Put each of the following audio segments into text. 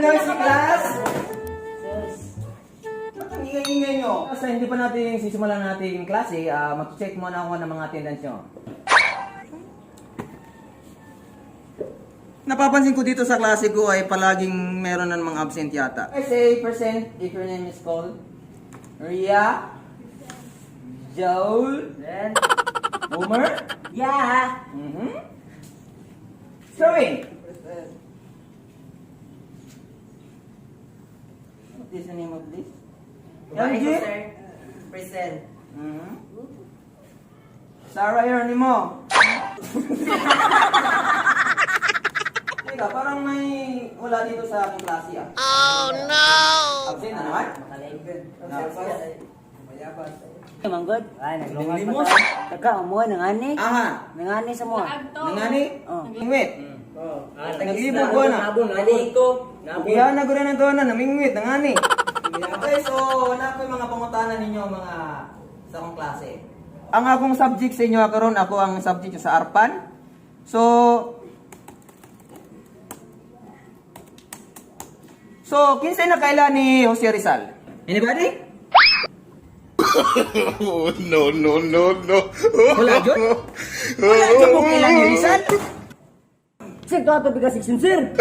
noisy class? Ba't ang ingay-ingay nyo? Kasi hindi pa natin sisimulan natin klase, mag-check muna ako ng mga attendance nyo. Napapansin ko dito sa klase ko ay palaging meron ng mga absent yata. I say percent if your name is called Ria, Joel, Boomer, Yeah. Sherwin. What is the name of this? LG? Present. Sarah, your name mo. Teka, parang may wala dito sa aking klase ah. Oh no! Absent na naman? Manggod. Ay, naglungas pa Limos? tayo. Taka, umuha ng ani. Aha. Ng ani sa mo. Nangani? Oh. Namingwit. Nag-ibog ko na. Ani ko. Kuya na gura ng doon na namingwit. Nangani. Okay, so wala ko yung mga pangutanan ninyo mga sa akong klase. Ang akong subject sa inyo karon ako ang subject sa Arpan. So, kinsay na kailan ni Jose Rizal? Anybody? Oh, no, no, no, no. Wala dyan? Wala dyan mo kailan ni Rizal? Sir, ito ato bigas sir.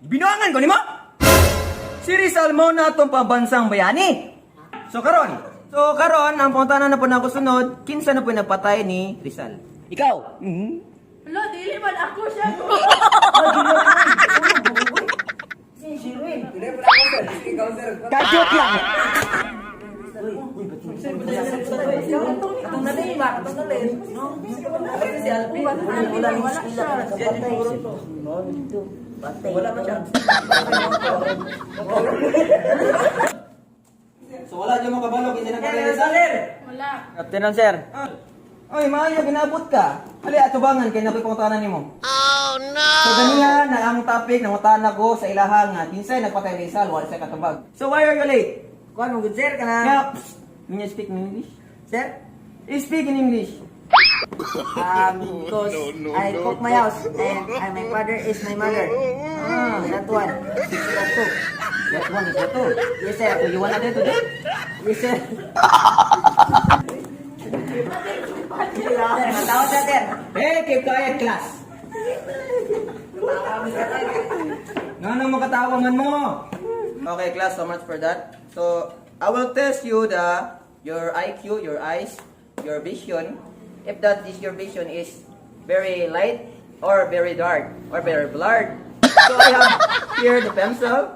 Binuangan ko ni mo? Si Rizal mo na itong pambansang bayani. So karon, ang pangutanan na po na ako sunod, kinsa na po nagpatay ni Rizal? Ikaw. Wala, dili man ako siya. Kadyot lang. Katong natin, iba. Katong natin. Si Alvin. Wala siya. Wala pa siya. So wala dyan mo kabalo, kinsa na patay ni Rizal? Wala. Captain sir. Oy, maayo ginabot ka. Ali atubangan kay nakoy pangutanan nimo. Oh no! So ganiya na ang topic na mutana ko sa ilaha nga kinsay nagpatay ni Rizal wala sa katubag. So why are you late? Kuan mo good sir kana. Yeah. Can you speak in English? Sir? Speak in English. Because I cook my house and my father is my mother. That one. That two. That one is that two. Yes sir. So you wanna do today? Yes sir. Sir, matawad siya sir. Hey, keep quiet class. Nga nang makatawangan mo. Okay class, so much for that. So I will test you your IQ, your eyes, your vision. If that is your vision is very light or very dark or very blurred. So I have here the pencil.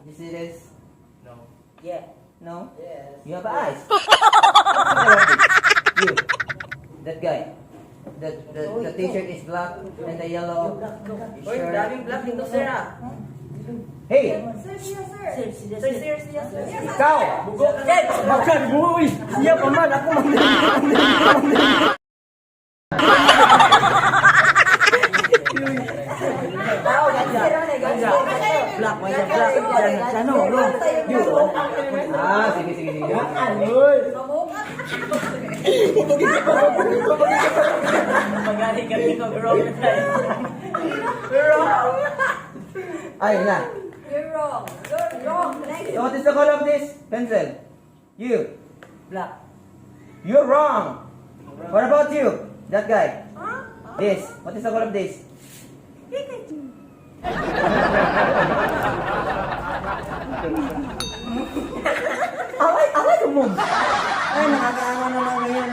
This is Yeah. no. Yes. You have eyes. You. That guy. The t-shirt is black and the yellow is Oy, shirt. daming black dito sir ah. Hey, Sir, seriously ah. ikaw! Sir, bakal mo uy. Iya pa man ako man. Black, may black. Ano, bro? You. Sige, sige, sige. Magaling ko, bro. Ayun na. You're wrong. You're wrong. Next. So what is the color of this pencil? You. Black. You're wrong. What about you? That guy. This. What is the color of this? Alay ka mo. Ay, nakakaano naman ngayon